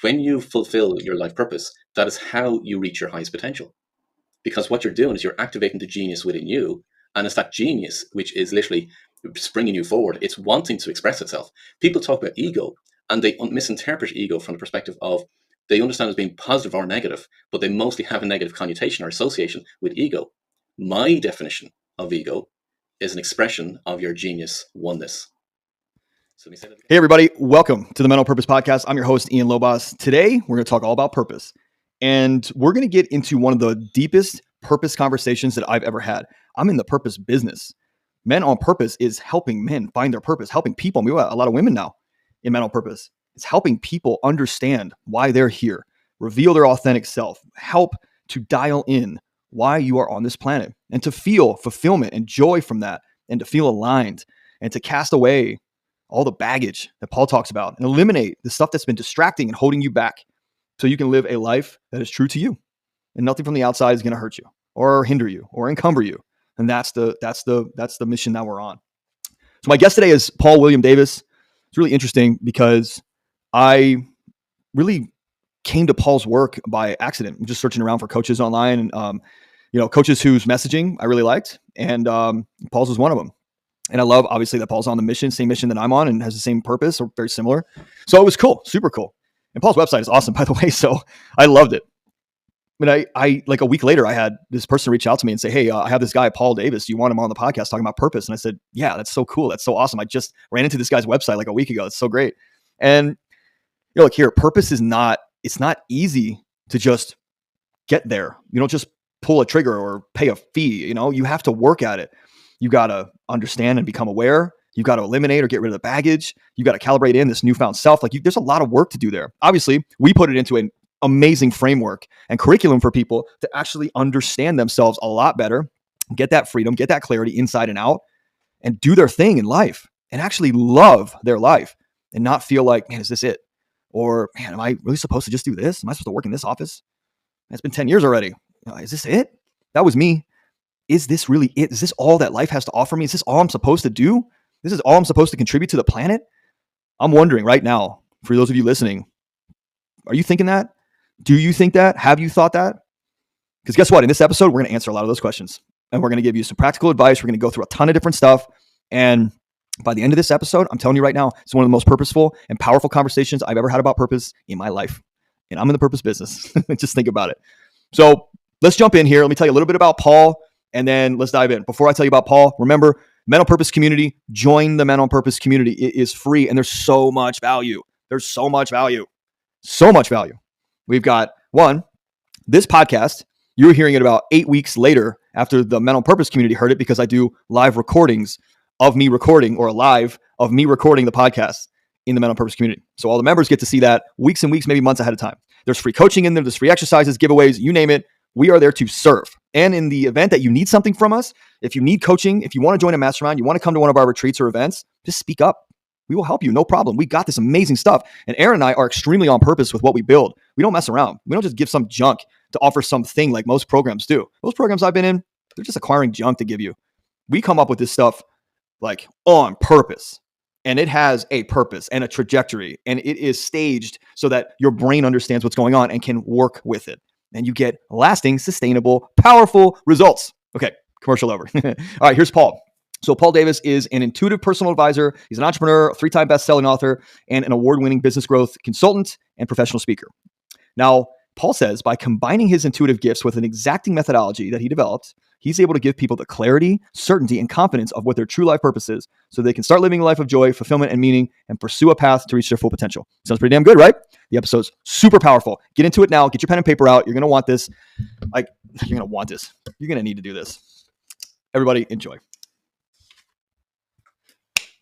When you fulfill your life purpose, that is how you reach your highest potential. Because what you're doing is you're activating the genius within you. And it's that genius which is literally springing you forward. It's wanting to express itself. People talk about ego and they misinterpret ego from the perspective of they understand it as being positive or negative, but they mostly have a negative connotation or association with ego. My definition of ego is an expression of your genius oneness. So let me say that again. Hey, everybody. Welcome to the Mental Purpose Podcast. I'm your host, Ian Lobos. Today, we're going to talk all about purpose. And we're going to get into one of the deepest purpose conversations that I've ever had. I'm in the purpose business. Men on Purpose is helping men find their purpose, helping people. We have a lot of women now in Mental Purpose. It's helping people understand why they're here, reveal their authentic self, help to dial in why you are on this planet, and to feel fulfillment and joy from that, and to feel aligned, and to cast away all the baggage that Paul talks about and eliminate the stuff that's been distracting and holding you back so you can live a life that is true to you. And nothing from the outside is going to hurt you or hinder you or encumber you. And that's the mission that we're on. So my guest today is Paul William Davis. It's really interesting because I really came to Paul's work by accident. I'm just searching around for coaches online and, coaches whose messaging I really liked. And Paul's was one of them. And I love, obviously, that Paul's on the mission, same mission that I'm on, and has the same purpose or very similar. So it was cool, super cool. And Paul's website is awesome, by the way. So I loved it. But I like a week later, I had this person reach out to me and say, hey, I have this guy, Paul Davis. Do you want him on the podcast talking about purpose? And I said, yeah, that's so cool. That's so awesome. I just ran into this guy's website like a week ago. It's so great. And look here, purpose is it's not easy to just get there. You don't just pull a trigger or pay a fee. You have to work at it. You got to understand and become aware. You got to eliminate or get rid of the baggage. You got to calibrate in this newfound self. There's a lot of work to do there. Obviously, we put it into an amazing framework and curriculum for people to actually understand themselves a lot better, get that freedom, get that clarity inside and out, and do their thing in life and actually love their life and not feel like, man, is this it? Or, man, am I really supposed to just do this? Am I supposed to work in this office? It's been 10 years already. Is this it? That was me. Is this really it? Is this all that life has to offer me? Is this all I'm supposed to do? This is all I'm supposed to contribute to the planet? I'm wondering right now, for those of you listening, are you thinking that? Do you think that? Have you thought that? Because guess what? In this episode, we're going to answer a lot of those questions. And we're going to give you some practical advice. We're going to go through a ton of different stuff. And by the end of this episode, I'm telling you right now, it's one of the most purposeful and powerful conversations I've ever had about purpose in my life. And I'm in the purpose business. Just think about it. So let's jump in here. Let me tell you a little bit about Paul. And then let's dive in. Before I tell you about Paul, remember, Mental Purpose Community, join the Mental Purpose Community. It is free and there's so much value. There's so much value. So much value. We've got this podcast, you were hearing it about 8 weeks later after the Mental Purpose Community heard it because I do live recordings of me recording or live of me recording the podcast in the Mental Purpose Community. So all the members get to see that weeks and weeks, maybe months ahead of time. There's free coaching in there. There's free exercises, giveaways, you name it. We are there to serve. And in the event that you need something from us, if you need coaching, if you want to join a mastermind, you want to come to one of our retreats or events, just speak up. We will help you. No problem. We got this amazing stuff. And Aaron and I are extremely on purpose with what we build. We don't mess around. We don't just give some junk to offer something like most programs do. Most programs I've been in, they're just acquiring junk to give you. We come up with this stuff like on purpose. And it has a purpose and a trajectory. And it is staged so that your brain understands what's going on and can work with it. And you get lasting, sustainable, powerful results. Okay, commercial over. All right, here's Paul. So Paul Davis is an intuitive personal advisor. He's an entrepreneur, a 3-time best-selling author, and an award-winning business growth consultant and professional speaker. Now, Paul says by combining his intuitive gifts with an exacting methodology that he developed, he's able to give people the clarity, certainty, and confidence of what their true life purpose is so they can start living a life of joy, fulfillment, and meaning and pursue a path to reach their full potential. Sounds pretty damn good, right? The episode's super powerful. Get into it now. Get your pen and paper out. You're going to want this. You're going to want this. You're going to need to do this. Everybody, enjoy.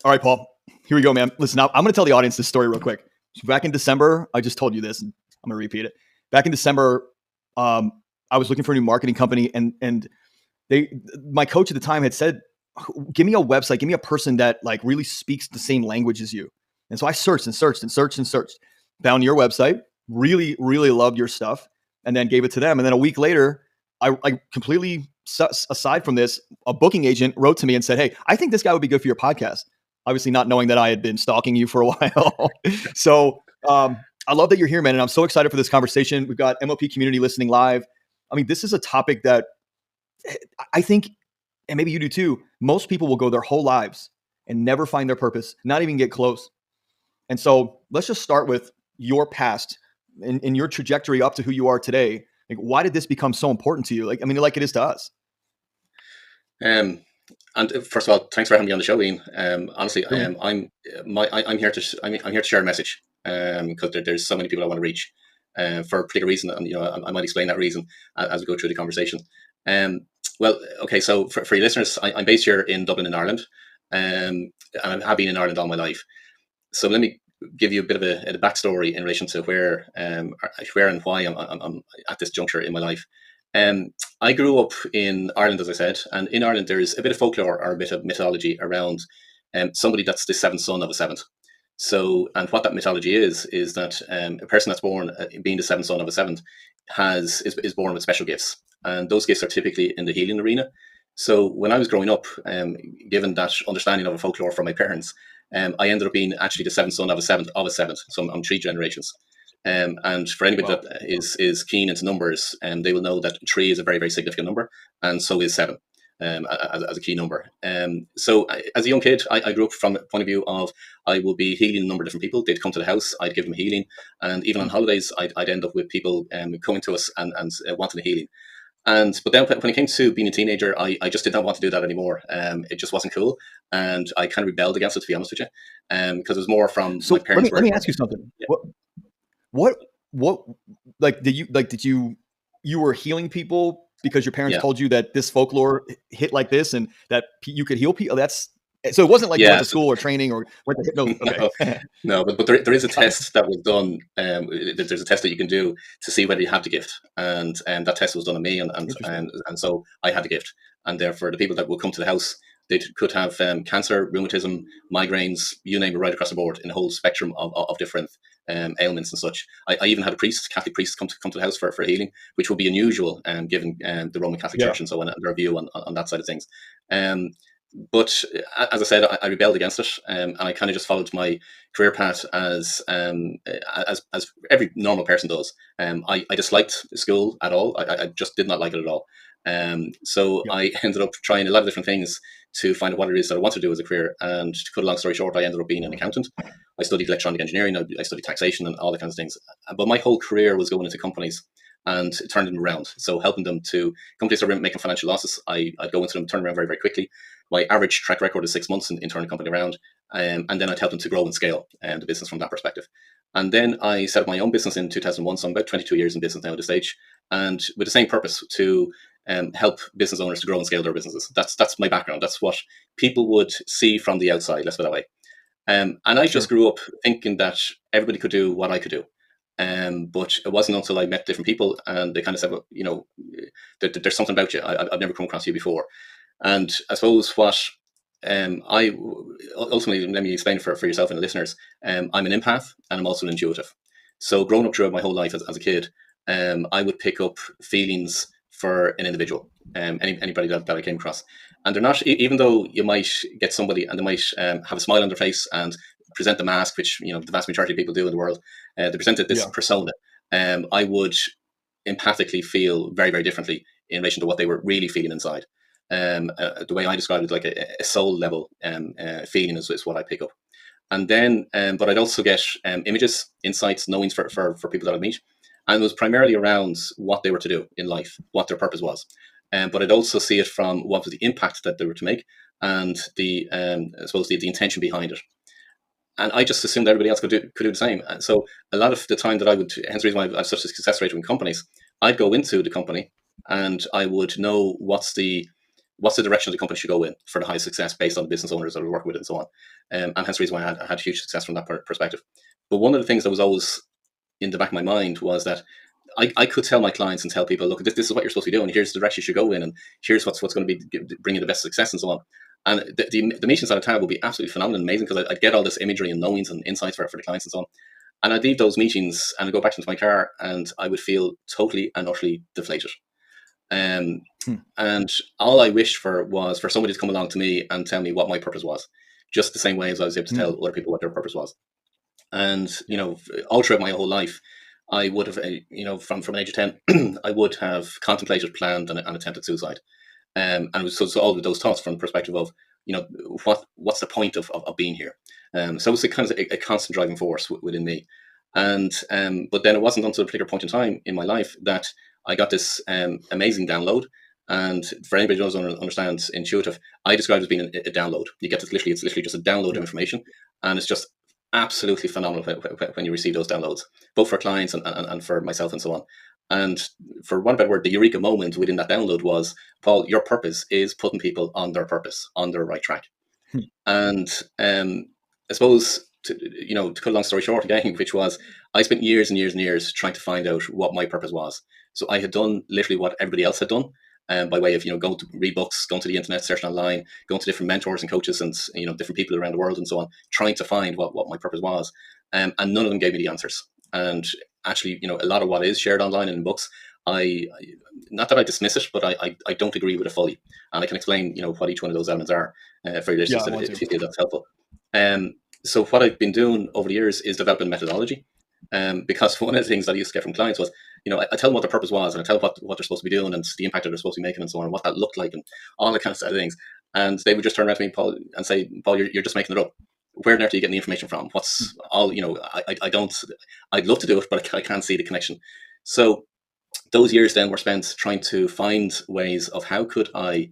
All right, Paul, here we go, man. Listen, I'm going to tell the audience this story real quick. So back in December, I just told you this, and I'm going to repeat it. Back in December, I was looking for a new marketing company, and my coach at the time had said, give me a website, give me a person that like really speaks the same language as you. And so I searched and searched and searched and searched, found your website, really, really loved your stuff, and then gave it to them. And then a week later, I completely, aside from this, a booking agent wrote to me and said, hey, I think this guy would be good for your podcast. Obviously not knowing that I had been stalking you for a while. So I love that you're here, man. And I'm so excited for this conversation. We've got MLP community listening live. I mean, this is a topic that I think, and maybe you do too, most people will go their whole lives and never find their purpose, not even get close. And so let's just start with your past and your trajectory up to who you are today. Like, why did this become so important to you? Like, I mean, like it is to us. And first of all, thanks for having me on the show, Ian. Honestly, Sure. I'm here to I'm here to share a message, because there's so many people I want to reach, for a particular reason, and I might explain that reason as we go through the conversation. Um, well, okay, so for your listeners, I'm based here in Dublin, in Ireland, and I have been in Ireland all my life. So let me give you a bit of a backstory in relation to where and why I'm at this juncture in my life. Um, I grew up in Ireland, as I said, and in Ireland there's a bit of folklore or a bit of mythology around somebody that's the seventh son of a seventh. So, and what that mythology is that a person that's born being the seventh son of a seventh is born with special gifts, and those gifts are typically in the healing arena. So, when I was growing up, given that understanding of a folklore from my parents, I ended up being actually the seventh son of a seventh of a seventh. So I'm three generations. And for anybody Wow. that is keen into numbers, they will know that three is a very, very significant number, and so is seven, as a key number. So as a young kid, I grew up from the point of view of I will be healing a number of different people. They'd come to the house, I'd give them healing, and even on Hmm. holidays, I'd end up with people coming to us and wanting a healing. But then when it came to being a teenager, I just did not want to do that anymore. It just wasn't cool, and I kind of rebelled against it, to be honest with you, because it was more from my So let parents me let were. me ask you something. Yeah. What like did you were healing people because your parents Yeah. told you that this folklore hit like this and that you could heal people? That's so it wasn't like you went Yeah. to school or training or went to hypno. Okay. No, no, but there is a Got it. test that was done. There's a test that you can do to see whether you have the gift, and that test was done on me, Interesting. and so I had the gift, and therefore the people that would come to the house, they could have cancer, rheumatism, migraines, you name it, right across the board, in a whole spectrum of different ailments and such. I even had a priest, Catholic priest, come to the house for healing, which would be unusual, given the Roman Catholic Yeah. Church and so on, and their view on that side of things. Um, but as I said, I rebelled against it, and I kind of just followed my career path as every normal person does. I disliked school at all. I just did not like it at all. So Yeah. I ended up trying a lot of different things to find out what it is that I want to do as a career. And to cut a long story short, I ended up being an accountant. I studied electronic engineering. I studied taxation and all the kinds of things. But my whole career was going into companies and turning them around. So helping them to companies that were making financial losses, I'd go into them, turn around very, very quickly. My average track record is 6 months in turning a company around, and then I'd help them to grow and scale the business from that perspective. And then I set up my own business in 2001, so I'm about 22 years in business now at this stage, and with the same purpose to help business owners to grow and scale their businesses. That's my background. That's what people would see from the outside. Let's put it that way. And I just Sure. grew up thinking that everybody could do what I could do. But it wasn't until I met different people and they kind of said, well, there's something about you. I've never come across you before. And I suppose what I ultimately, let me explain for yourself and the listeners. I'm an empath and I'm also an intuitive. So growing up throughout my whole life as a kid, I would pick up feelings for an individual, anybody that I came across. And they're not, even though you might get somebody and they might have a smile on their face and present the mask, which the vast majority of people do in the world, they presented this Yeah. persona. I would empathically feel very, very differently in relation to what they were really feeling inside. The way I describe it, like a soul level feeling is what I pick up. And then, but I'd also get images, insights, knowings for people that I meet. And it was primarily around what they were to do in life, what their purpose was. But I'd also see it from what was the impact that they were to make and I suppose the intention behind it. And I just assumed everybody else could do the same. And so a lot of the time that I would, hence the reason why I've such a success rate in companies, I'd go into the company and I would know what's the direction the company should go in for the highest success based on the business owners that we work with and so on. And hence the reason why I had huge success from that perspective. But one of the things that was always in the back of my mind was that I could tell my clients and tell people, look, this is what you're supposed to be doing. Here's the direction you should go in, and here's what's going to be bringing the best success and so on. And the meetings at a time will be absolutely phenomenal and amazing because I'd get all this imagery and knowings and insights for the clients and so on. And I'd leave those meetings and I'd go back into my car and I would feel totally and utterly deflated. Um, Hmm. and all I wished for was for somebody to come along to me and tell me what my purpose was, just the same way as I was able to Hmm. tell other people what their purpose was. And, all throughout my whole life, I would have, from an age of 10, I would have contemplated, planned, and attempted suicide. And it was so all of those thoughts from the perspective of, what's the point of being here? So it was a kind of a constant driving force within me. And but then it wasn't until a particular point in time in my life that I got this amazing download. And for anybody who doesn't understand intuitive, I describe it as being a download. You get this it's literally just a download of information, and it's just absolutely phenomenal when you receive those downloads, both for clients and for myself and so on. And for one better word, the eureka moment within that download was, Paul, your purpose is putting people on their purpose, on their right track. And I suppose, to cut a long story short again, which was, I spent years and years and years trying to find out what my purpose was. So I had done literally what everybody else had done, by way of, going to read books, going to the internet, searching online, going to different mentors and coaches and, different people around the world and so on, trying to find what my purpose was. And none of them gave me the answers. And actually, a lot of what is shared online and in books, I not that I dismiss it, but I don't agree with it fully. And I can explain, what each one of those elements are for your listeners, if you feel that's helpful. So what I've been doing over the years is developing methodology. Because one of the things that I used to get from clients was, I tell them what the purpose was, and I tell them what they're supposed to be doing and the impact that they're supposed to be making and so on, and what that looked like and all that kind of side of things. And they would just turn around to me, Paul, and say, Paul, you're just making it up. Where on earth are you getting the information from? What's all, I don't, I'd love to do it, but I can't see the connection. So those years then were spent trying to find ways of how could I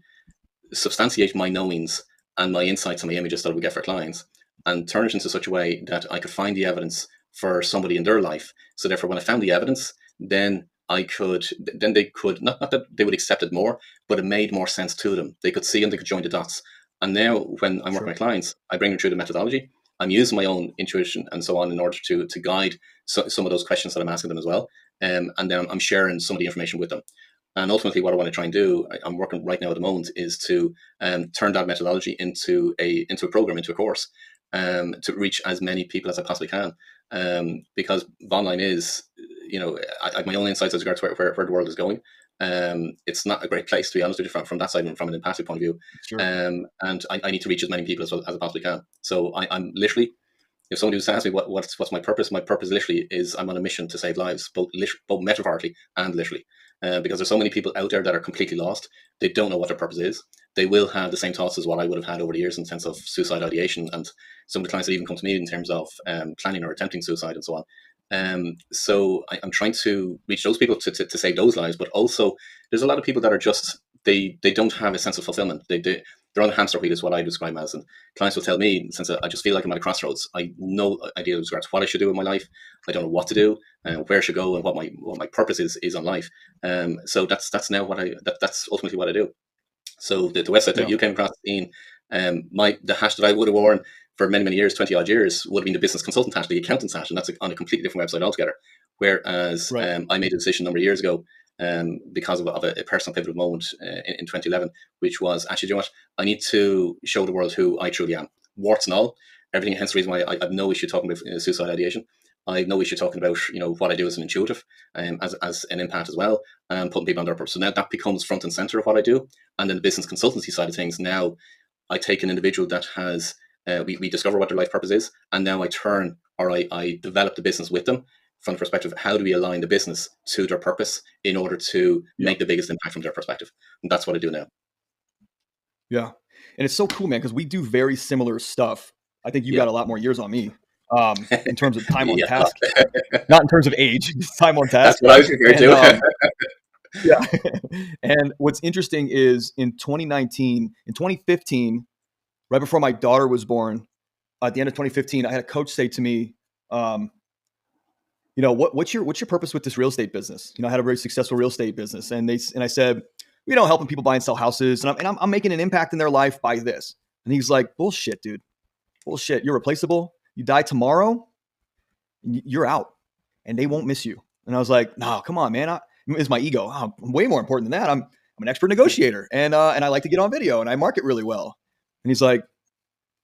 substantiate my knowings and my insights and my images that we get for clients, and turn it into such a way that I could find the evidence for somebody in their life. So therefore, when I found the evidence, then they could, not that they would accept it more, but it made more sense to them. They could see and they could join the dots. And now when I'm working with clients, I bring them through the methodology. I'm using my own intuition and so on in order to guide some of those questions that I'm asking them as well. And then I'm sharing some of the information with them. And ultimately, what I want to try and do, I'm working right now at the moment, is to turn that methodology into a program, into a course, to reach as many people as I possibly can. Because bottom line is, I have my own insights as regards where the world is going. It's not a great place, to be honest with you, from that side, from an empathic point of view. Sure. And I need to reach as many people as I possibly can. So I'm literally, if somebody was to ask me what's my purpose literally is I'm on a mission to save lives, both metaphorically and literally. Because there's so many people out there that are completely lost. They don't know what their purpose is. They will have the same thoughts as what I would have had over the years in the sense of suicide ideation, and some of the clients that even come to me in terms of planning or attempting suicide and so on. So I'm trying to reach those people to save those lives, but also there's a lot of people that are just, they don't have a sense of fulfillment. They're on a hamster wheel is what I describe them as. And clients will tell me, since I just feel like I'm at a crossroads. I no idea with regards to what I should do in my life. I don't know what to do, where I should go, and what my purpose is on life. So that's now that's ultimately what I do. So the website that you came across, Ian, the hash that I would have worn for many years, 20 odd years, would have been the business consultant hash, the accountant's hash, and that's on a completely different website altogether. Whereas I made a decision a number of years ago, because of a personal pivotal moment in 2011, which was actually, you know what, I need to show the world who I truly am, warts and all, everything. Hence the reason why I have no issue talking about suicide ideation. I have no issue talking about what I do as an intuitive, as an empath as well, and putting people on their purpose. So now that becomes front and center of what I do. And then the business consultancy side of things, now I take an individual that has we discover what their life purpose is, and now I develop the business with them from the perspective of how do we align the business to their purpose in order to make the biggest impact from their perspective. And that's what I do now. Yeah. And it's so cool, man, because we do very similar stuff. I think you've got a lot more years on me in terms of time on task, not in terms of age, time on task. That's what I was here to. Yeah. And what's interesting is in 2015, right before my daughter was born, at the end of 2015, I had a coach say to me, what's your purpose with this real estate business? I had a very successful real estate business, and I said, helping people buy and sell houses, and I'm making an impact in their life by this. And he's like, bullshit, dude, bullshit. You're replaceable. You die tomorrow, you're out, and they won't miss you. And I was like, no, come on, man. It's my ego. I'm way more important than that. I'm an expert negotiator, and I like to get on video, and I market really well. And he's like,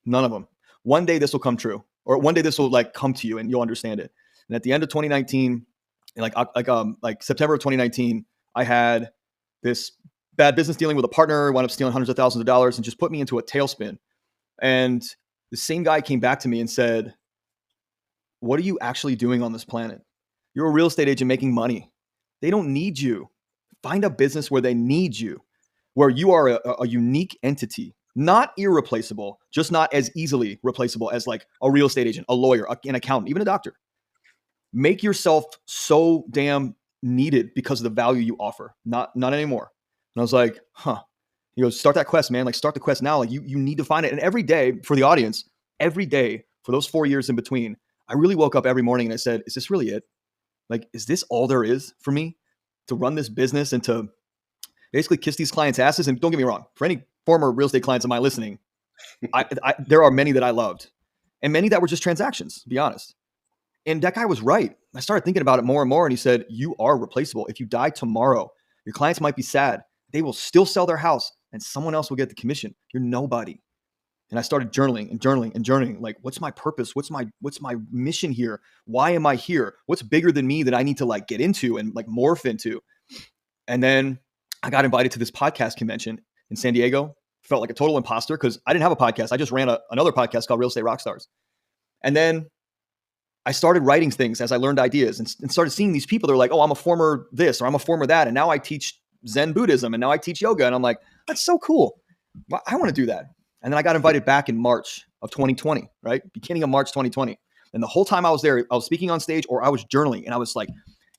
none of them. One day this will come true, or one day this will come to you, and you'll understand it. And at the end of 2019, like September of 2019, I had this bad business dealing with a partner, wound up stealing hundreds of thousands of dollars, and just put me into a tailspin. And the same guy came back to me and said, what are you actually doing on this planet? You're a real estate agent making money. They don't need you. Find a business where they need you, where you are a unique entity, not irreplaceable, just not as easily replaceable as like a real estate agent, a lawyer, an accountant, even a doctor. Make yourself so damn needed because of the value you offer. Not anymore. And I was like, huh. He goes, start that quest, man. Like, start the quest now. Like, you need to find it. And every day for the audience, every day for those 4 years in between, I really woke up every morning and I said, is this really it? Like, is this all there is for me to run this business and to basically kiss these clients' asses? And don't get me wrong, for any former real estate clients of mine listening, there are many that I loved and many that were just transactions, to be honest. And that guy was right. I started thinking about it more and more. And he said, you are replaceable. If you die tomorrow, your clients might be sad. They will still sell their house and someone else will get the commission. You're nobody. And I started journaling and journaling and journaling. Like, what's my purpose? What's my mission here? Why am I here? What's bigger than me that I need to like get into and like morph into? And then I got invited to this podcast convention in San Diego. Felt like a total imposter because I didn't have a podcast. I just ran another podcast called Real Estate Rockstars. And then I started writing things as I learned ideas and started seeing these people. They're like, oh, I'm a former this or I'm a former that. And now I teach Zen Buddhism and now I teach yoga. And I'm like, that's so cool. I want to do that. And then I got invited back in March of 2020, right? Beginning of March 2020. And the whole time I was there, I was speaking on stage or I was journaling. And I was like,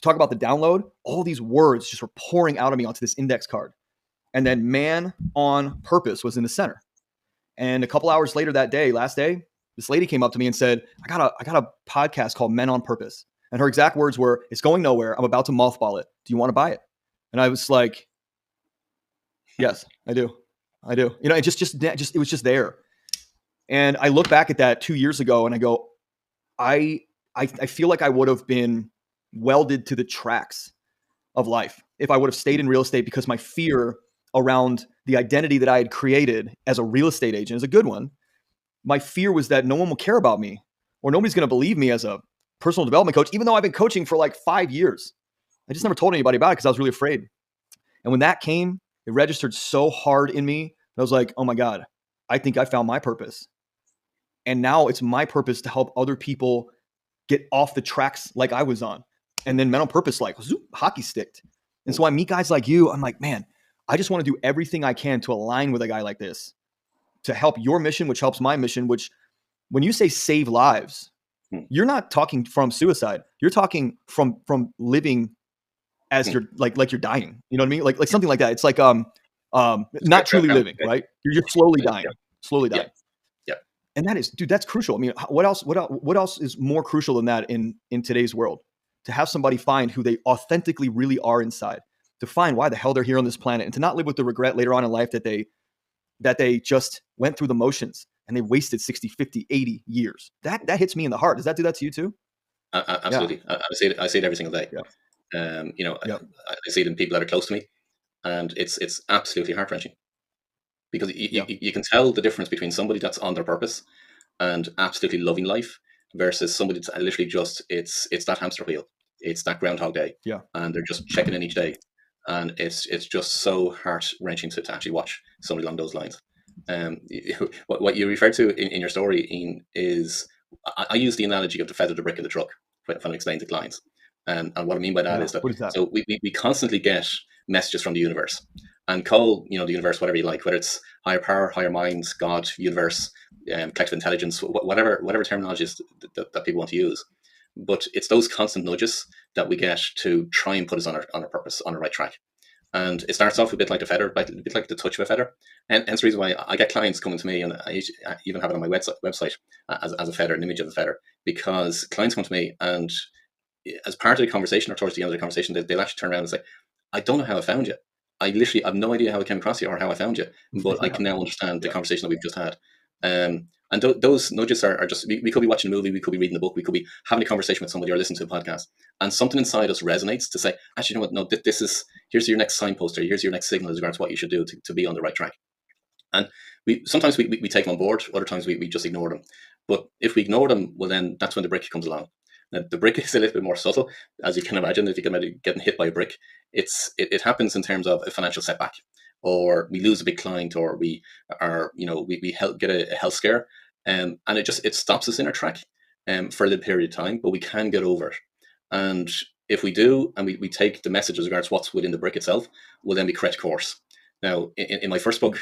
talk about the download. All these words just were pouring out of me onto this index card. And then Man on Purpose was in the center. And a couple hours later that day, last day, this lady came up to me and said, I got a podcast called Men on Purpose. And her exact words were, it's going nowhere. I'm about to mothball it. Do you want to buy it? And I was like, yes, I do. You know, it it was just there. And I look back at that 2 years ago and I go, I feel like I would have been welded to the tracks of life if I would have stayed in real estate, because my fear around the identity that I had created as a real estate agent is a good one. My fear was that no one will care about me or nobody's going to believe me as a personal development coach, even though I've been coaching for like 5 years. I just never told anybody about it because I was really afraid. And when that came, it registered so hard in me. I was like, oh my God, I think I found my purpose. And now it's my purpose to help other people get off the tracks like I was on. And then Men on Purpose, like zoop, hockey sticked. And so I meet guys like you. I'm like, man, I just want to do everything I can to align with a guy like this, to help your mission, which helps my mission, which when you say save lives, you're not talking from suicide. You're talking from living as you're like you're dying. You know what I mean? Like something like that. It's like not truly living, right? You're slowly dying, slowly dying. Yeah. And that is, dude, that's crucial. I mean, what else is more crucial than that in today's world? To have somebody find who they authentically really are inside, to find why the hell they're here on this planet, and to not live with the regret later on in life that they just went through the motions and they wasted 60, 50, 80 years. That hits me in the heart. Does that do that to you too? Absolutely. Yeah. I see it every single day. Yeah. You know, yeah. I see it in people that are close to me, and it's absolutely heart-wrenching because you can tell the difference between somebody that's on their purpose and absolutely loving life versus somebody that's literally just it's that hamster wheel, it's that Groundhog Day, and they're just checking in each day, and it's just so heart-wrenching to actually watch somebody along those lines. What you referred to in your story, Ian, is I use the analogy of the feather, the brick, and the truck when I explain to clients. And what I mean by that is that, so we constantly get messages from the universe, and call the universe whatever you like, whether it's higher power, higher minds, God, universe, collective intelligence, whatever terminology is that people want to use. But it's those constant nudges that we get to try and put us on our purpose, on the right track. And it starts off a bit like the feather, a bit like the touch of a feather. And hence the reason why I get clients coming to me, and I even have it on my website as a feather, an image of a feather, because clients come to me and as part of the conversation or towards the end of the conversation, they'll actually turn around and say, I don't know how I found you. I literally have no idea how I came across you or how I found you, but I can now understand the conversation that we've just had. And those nudges are just, we could be watching a movie, we could be reading a book, we could be having a conversation with somebody or listening to a podcast, and something inside us resonates to say, actually, you know what, no, here's your next signpost, or here's your next signal as regards what you should do to be on the right track. And sometimes we take them on board, other times we just ignore them. But if we ignore them, well, then that's when the brick comes along. Now, the brick is a little bit more subtle, as you can imagine. If you can imagine getting hit by a brick, it happens in terms of a financial setback, or we lose a big client, or we get a health scare, and it stops us in our track. for a little period of time, but we can get over it. And if we do, and we take the message as regards what's within the brick itself, we'll then be correct course. Now, in my first book,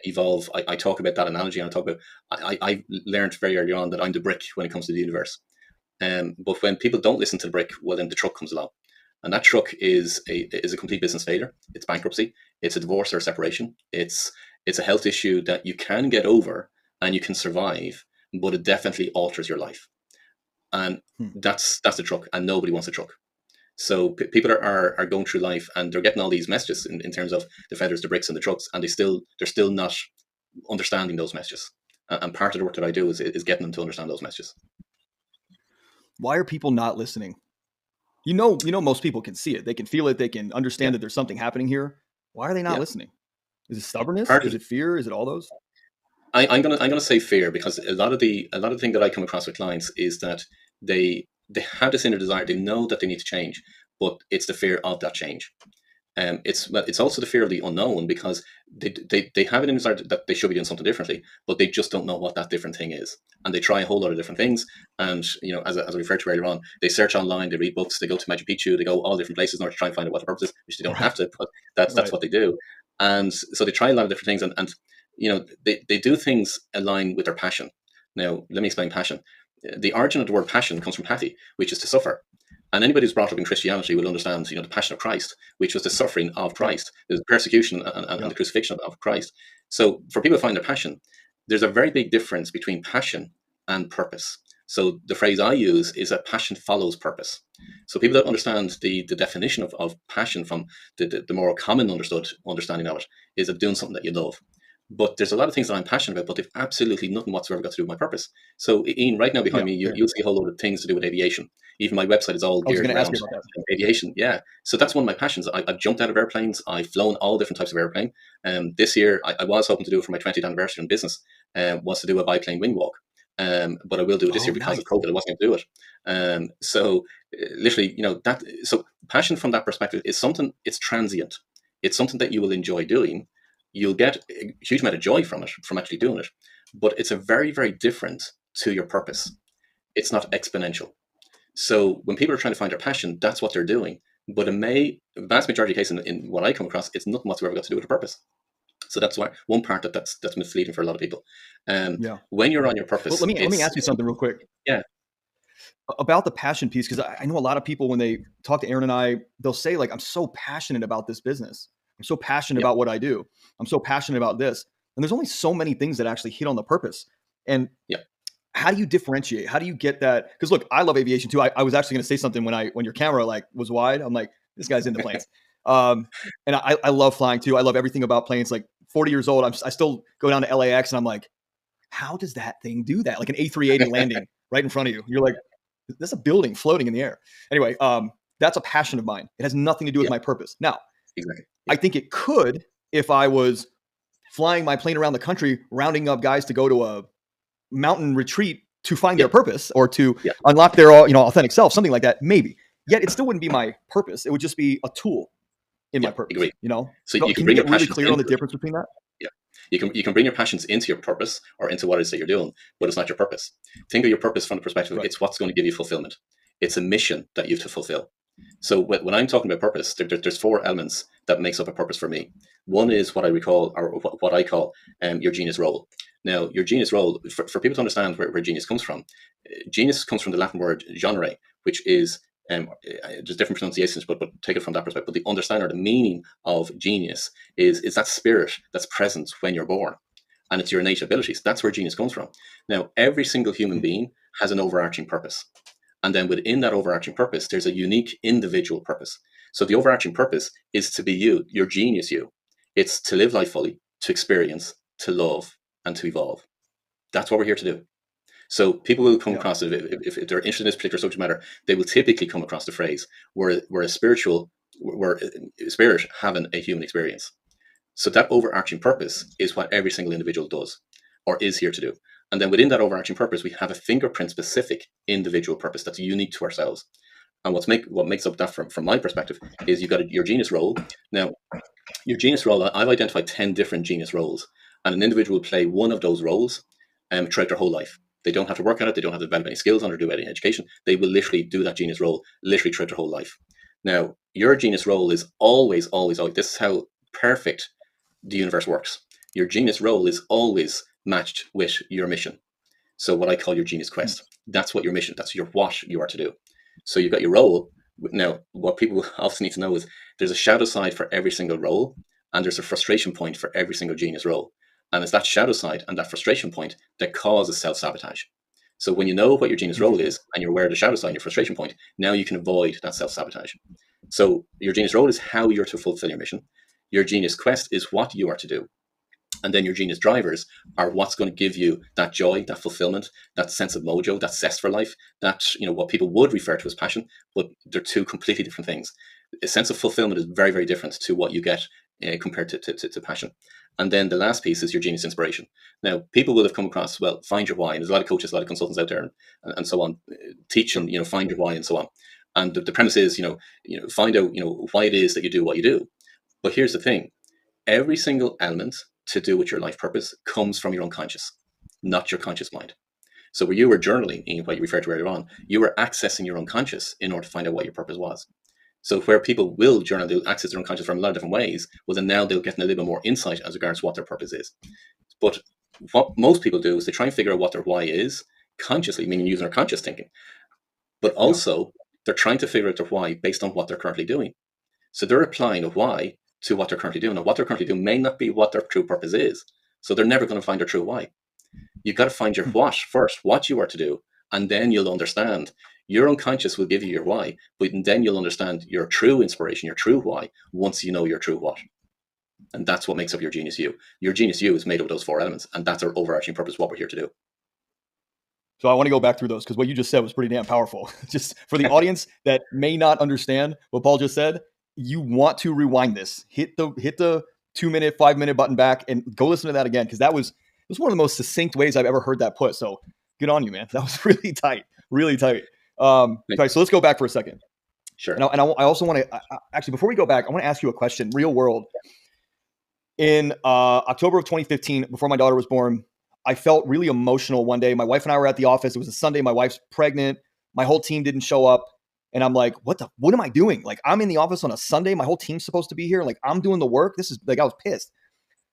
Evolve, I talk about that analogy, and I talk about I learned very early on that I'm the brick when it comes to the universe. But when people don't listen to the brick, well, then the truck comes along. And that truck is a complete business failure. It's bankruptcy. It's a divorce or a separation. It's a health issue that you can get over and you can survive, but it definitely alters your life. And that's the truck, and nobody wants a truck. So people are going through life and they're getting all these messages in terms of the feathers, the bricks, and the trucks, and they're still not understanding those messages. And part of the work that I do is getting them to understand those messages. Why are people not listening? You know, most people can see it. They can feel it. They can understand that there's something happening here. Why are they not listening? Is it stubbornness? Is it fear? Is it all those? I'm gonna say fear, because a lot of the thing that I come across with clients is that they have this inner desire. They know that they need to change, but it's the fear of that change. It's also the fear of the unknown, because they have an inner desire that they should be doing something differently, but they just don't know what that different thing is. And they try a whole lot of different things. And, as I referred to earlier on, they search online, they read books, they go to Machu Picchu, they go all different places in order to try and find out what the purpose is, which they don't have to, but that's what they do. And so they try a lot of different things, and they do things align with their passion. Now, let me explain passion. The origin of the word passion comes from pati, which is to suffer. And anybody who's brought up in Christianity will understand, the passion of Christ, which was the suffering of Christ, the persecution and the crucifixion of Christ. So for people to find their passion, there's a very big difference between passion and purpose. So the phrase I use is that passion follows purpose. So people that understand the definition of passion from the more common understanding of it is of doing something that you love. But there's a lot of things that I'm passionate about, but they've absolutely nothing whatsoever got to do with my purpose. So Ian, right now behind me, you'll see a whole load of things to do with aviation. Even my website is all geared around aviation. Yeah. So that's one of my passions. I've jumped out of airplanes. I've flown all different types of airplane. This year, I was hoping to do it for my 20th anniversary in business, was to do a biplane wing walk. But I will do it this year because of COVID. I wasn't going to do it. So literally, so passion from that perspective is something, it's transient. It's something that you will enjoy doing. You'll get a huge amount of joy from it, from actually doing it. But it's a very, very different to your purpose. It's not exponential. So when people are trying to find their passion, that's what they're doing. But the vast majority of cases in what I come across, it's nothing whatsoever got to do with a purpose. So that's why one part that's misleading for a lot of people. When you're on your purpose, well, let me ask you something real quick. Yeah. About the passion piece, because I know a lot of people, when they talk to Aaron and I, they'll say, like, I'm so passionate about this business. I'm so passionate about what I do. I'm so passionate about this. And there's only so many things that actually hit on the purpose. And how do you differentiate? How do you get that? Because look, I love aviation too. I was actually going to say something when your camera was wide. I'm like, this guy's into planes. And I love flying too. I love everything about planes. Like 40 years old, I still go down to LAX and I'm like, how does that thing do that? Like an A380 landing right in front of you. You're like, there's a building floating in the air. Anyway, that's a passion of mine. It has nothing to do with my purpose. Now, I think it could if I was flying my plane around the country, rounding up guys to go to a mountain retreat to find their purpose or to unlock their authentic self, something like that, maybe. Yet it still wouldn't be my purpose. It would just be a tool in my purpose. Agree. So you can bring your really clear on the difference between that? Yeah. You can bring your passions into your purpose or into what it is that you're doing, but it's not your purpose. Think of your purpose from the perspective of it's what's going to give you fulfillment. It's a mission that you have to fulfill. So when I'm talking about purpose, there's four elements that makes up a purpose for me. One is what I call your genius role. Now, your genius role, for people to understand where genius comes from the Latin word genere, which is, there's different pronunciations, but take it from that perspective. But the understanding or the meaning of genius is that spirit that's present when you're born. And it's your innate abilities. That's where genius comes from. Now, every single human being has an overarching purpose. And then within that overarching purpose, there's a unique individual purpose. So the overarching purpose is to be you, your genius you. It's to live life fully, to experience, to love, and to evolve. That's what we're here to do. So people will come across, if they're interested in this particular subject matter, they will typically come across the phrase where a spirit having a human experience. So that overarching purpose is what every single individual does or is here to do. And then within that overarching purpose, we have a fingerprint-specific individual purpose that's unique to ourselves. And what makes up that from my perspective is you've got your genius role. Now, your genius role, I've identified 10 different genius roles, and an individual will play one of those roles throughout their whole life. They don't have to work on it. They don't have to develop any skills on or do any education. They will literally do that genius role literally throughout their whole life. Now, your genius role is always, always, always, this is how perfect the universe works. Your genius role is always matched with your mission. So what I call your genius quest, that's what your mission, that's your what you are to do. So you've got your role. Now, what people often need to know is there's a shadow side for every single role, and there's a frustration point for every single genius role. And it's that shadow side and that frustration point that causes self-sabotage. So when you know what your genius role is and you're aware of the shadow side and your frustration point, now you can avoid that self-sabotage. So your genius role is how you're to fulfill your mission. Your genius quest is what you are to do. And then your genius drivers are what's going to give you that joy, that fulfillment, that sense of mojo, that zest for life, that, what people would refer to as passion, but they're two completely different things. A sense of fulfillment is very, very different to what you get compared to passion. And then the last piece is your genius inspiration. Now, people will have come across, well, find your why. And there's a lot of coaches, a lot of consultants out there and so on, teach them, find your why and so on. And the premise is, find out, why it is that you do what you do. But here's the thing. Every single element to do with your life purpose comes from your unconscious, not your conscious mind. So where you were journaling, in what you referred to earlier on, you were accessing your unconscious in order to find out what your purpose was. So where people will journal, they'll access their unconscious from a lot of different ways. Well, then now they'll get a little bit more insight as regards to what their purpose is. But what most people do is they try and figure out what their why is consciously, meaning using their conscious thinking. But also they're trying to figure out their why based on what they're currently doing. So they're applying a why to what they're currently doing. And what they're currently doing may not be what their true purpose is. So they're never going to find their true why. You've got to find your what first, what you are to do, and then you'll understand. Your unconscious will give you your why, but then you'll understand your true inspiration, your true why, once you know your true what. And that's what makes up your genius you. Your genius you is made up of those four elements, and that's our overarching purpose, what we're here to do. So I want to go back through those because what you just said was pretty damn powerful. Just for the audience that may not understand what Paul just said, you want to rewind this, hit the 2-minute, 5-minute button back and go listen to that again. Cause it was one of the most succinct ways I've ever heard that put. So good on you, man. That was really tight, really tight. Okay, so let's go back for a second. Sure. And I also want to actually, before we go back, I want to ask you a question, real world. In October of 2015, before my daughter was born, I felt really emotional one day. My wife and I were at the office. It was a Sunday. My wife's pregnant. My whole team didn't show up. And I'm like, what am I doing? Like, I'm in the office on a Sunday. My whole team's supposed to be here. Like, I'm doing the work. This is like, I was pissed.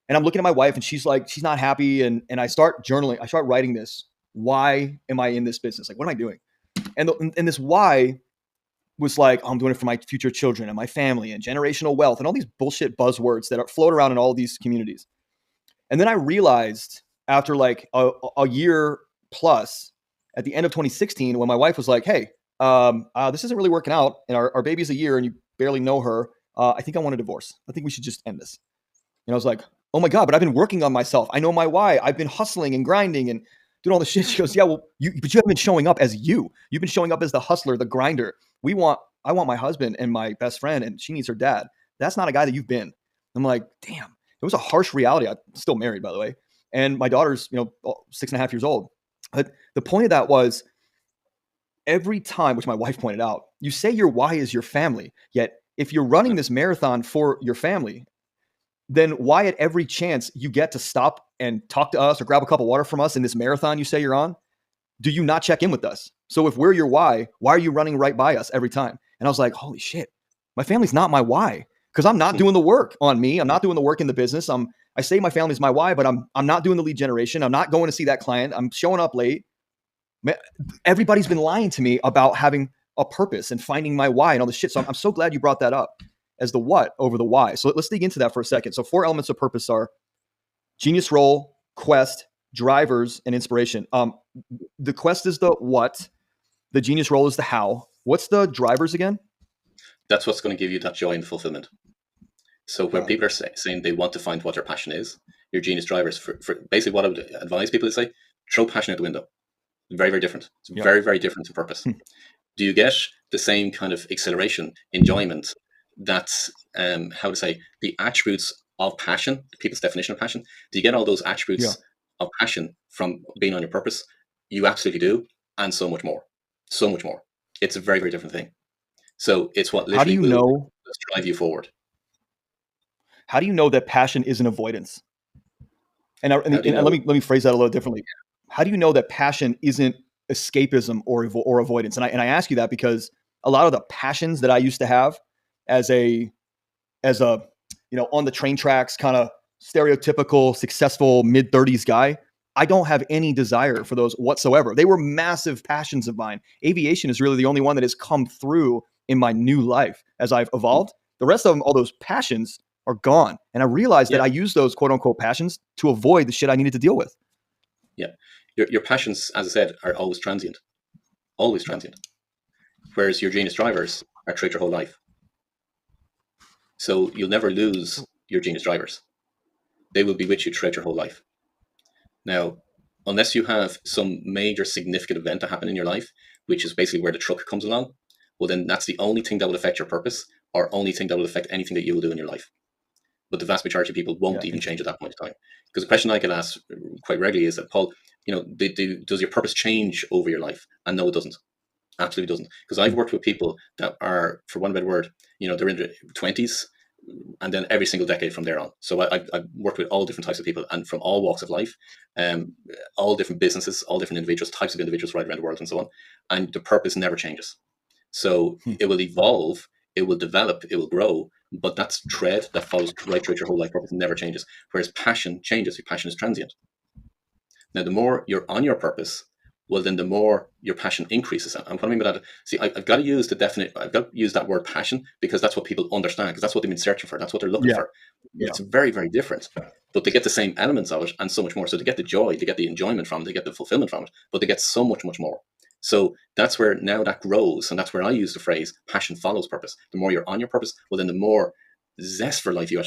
And I'm looking at my wife and she's like, she's not happy. And I start journaling. I start writing this. Why am I in this business? Like, what am I doing? And this why was like, oh, I'm doing it for my future children and my family and generational wealth and all these bullshit buzzwords that float around in all these communities. And then I realized after like a year plus at the end of 2016, when my wife was like, hey, this isn't really working out and our baby's a year and you barely know her. I think I want a divorce. I think we should just end this. And I was like, oh my God, but I've been working on myself. I know my why. I've been hustling and grinding and doing all this shit. She goes, yeah, well, but you haven't been showing up as you. You've been showing up as the hustler, the grinder. I want my husband and my best friend and she needs her dad. That's not a guy that you've been. I'm like, damn, it was a harsh reality. I'm still married, by the way. And my daughter's, 6.5 years old. But the point of that was every time, which my wife pointed out, you say your why is your family. Yet if you're running this marathon for your family, then why at every chance you get to stop and talk to us or grab a cup of water from us in this marathon you say you're on, do you not check in with us? So if we're your why are you running right by us every time? And I was like, holy shit, my family's not my why because I'm not doing the work on me. I'm not doing the work in the business. I say my family's my why, but I'm not doing the lead generation. I'm not going to see that client. I'm showing up late. Everybody's been lying to me about having a purpose and finding my why and all this shit. So I'm so glad you brought that up as the what over the why. So let's dig into that for a second. So 4 elements of purpose are genius role, quest, drivers, and inspiration. The quest is the what, the genius role is the how. What's the drivers again? That's what's going to give you that joy and fulfillment. So when people are saying they want to find what their passion is, your genius drivers, for basically what I would advise people to say, throw passion out the window. Very, very different. It's very, very different to purpose. Do you get the same kind of exhilaration, enjoyment, that's, the attributes of passion, people's definition of passion? Do you get all those attributes of passion from being on your purpose? You absolutely do. And so much more. So much more. It's a very, very different thing. So it's what literally will drive you forward. How do you know that passion isn't avoidance? And let me phrase that a little differently. how do you know that passion isn't escapism or avoidance? And I ask you that because a lot of the passions that I used to have as a on the train tracks kind of stereotypical successful mid-30s guy, I don't have any desire for those whatsoever. They were massive passions of mine. Aviation is really the only one that has come through in my new life as I've evolved. The rest of them, all those passions are gone. And I realized that Yeah, I use those quote unquote passions to avoid the shit I needed to deal with. yeah. Your passions, as I said, are always Yeah. transient. Whereas your genius drivers are throughout your whole life. So you'll never lose your genius drivers. They will be with you throughout your whole life. Now, unless you have some major significant event to happen in your life, which is basically where the truck comes along, well, then that's the only thing that will affect your purpose, or only thing that will affect anything that you will do in your life. But the vast majority of people won't Yeah. even change at that point in time. Because the question I get asked quite regularly is that, Paul, does your purpose change over your life? And no, it doesn't. Absolutely doesn't. Because I've worked with people that are, for one better word, they're in their 20s, and then every single decade from there on. So I've worked with all different types of people and from all walks of life, all different businesses, all different individuals, types of individuals right around the world and so on. And the purpose never changes. So it will evolve, it will develop, it will grow, but that's thread that follows right through your whole life. Purpose never changes. Whereas passion changes. Your passion is transient. Now, the more you're on your purpose, well, then the more your passion increases. And what I mean by that, see, I've got to use I've got to use that word passion because that's what people understand, because that's what they've been searching for. That's what they're looking for. Yeah. It's very, very different, but they get the same elements of it and so much more. So they get the joy, they get the enjoyment from it, they get the fulfillment from it, but they get so much, much more. So that's where now that grows. And that's where I use the phrase passion follows purpose. The more you're on your purpose, well, then the more zest for life your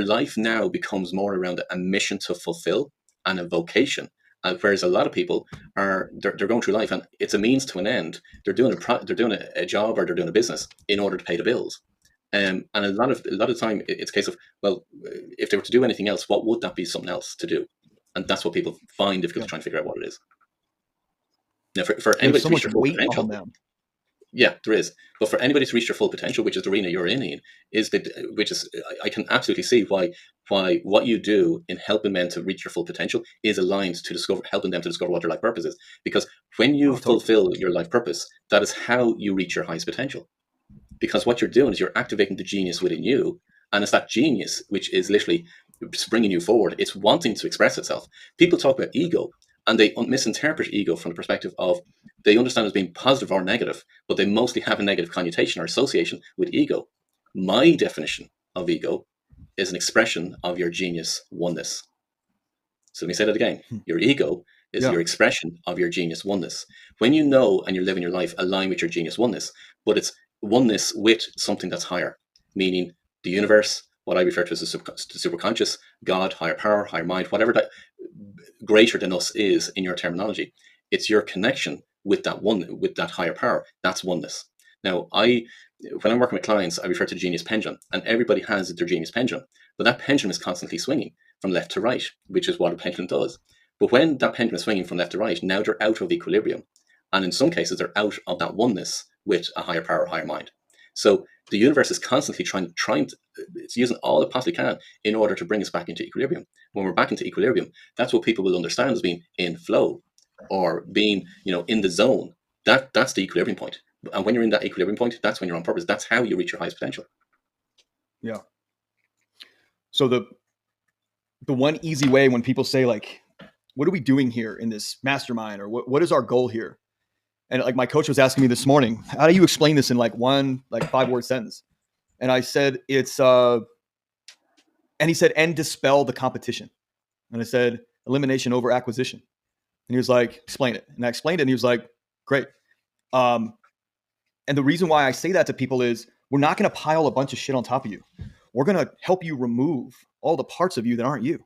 life now becomes more around a mission to fulfill and a vocation. Whereas a lot of people they're going through life and it's a means to an end. They're doing a job or they're doing a business in order to pay the bills. And a lot of time it's a case of, well, if they were to do anything else, what would that be something else to do? And that's what people find difficult to try and figure out what it is. Now, for anybody There's so to reach much their full weight potential, on them. yeah, there is. But for anybody to reach their full potential, which is the arena you're in, I can absolutely see why what you do in helping men to reach your full potential is aligned to helping them to discover what their life purpose is. Because when you fulfill your life purpose, that is how you reach your highest potential. Because what you're doing is you're activating the genius within you, and it's that genius which is literally springing you forward. It's wanting to express itself. People talk about ego, and they misinterpret ego from the perspective of they understand it as being positive or negative, but they mostly have a negative connotation or association with ego. My definition of ego is an expression of your genius oneness. So let me say that again. Your ego is your expression of your genius oneness. When you know and you're living your life aligned with your genius oneness, but it's oneness with something that's higher, meaning the universe, what I refer to as the superconscious, God, higher power, higher mind, whatever that greater than us is in your terminology. It's your connection with that higher power. That's oneness. Now, when I'm working with clients, I refer to the genius pendulum, and everybody has their genius pendulum, but that pendulum is constantly swinging from left to right, which is what a pendulum does. But when that pendulum is swinging from left to right, now they're out of equilibrium, and in some cases, they're out of that oneness with a higher power, higher mind. So the universe is constantly trying to, it's using all it possibly can in order to bring us back into equilibrium. When we're back into equilibrium, that's what people will understand as being in flow or being, in the zone. That's the equilibrium point. And when you're in that equilibrium point, that's when you're on purpose. That's how you reach your highest potential. Yeah. So the one easy way when people say like, what are we doing here in this mastermind, or what is our goal here? And like my coach was asking me this morning, how do you explain this in like one 5-word sentence? And I said, it's and he said, and dispel the competition. And I said, elimination over acquisition. And he was like, explain it. And I explained it, and he was like, great. And the reason why I say that to people is we're not going to pile a bunch of shit on top of you. We're going to help you remove all the parts of you that aren't you,